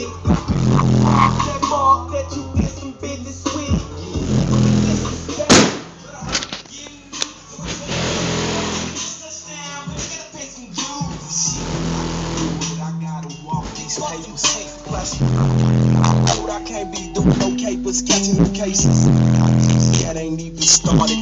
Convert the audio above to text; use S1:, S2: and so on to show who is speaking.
S1: with. That mark that you get some business with. I gotta walk these papers. Plus, I can't be doing no capers, catching them cases. That ain't even started.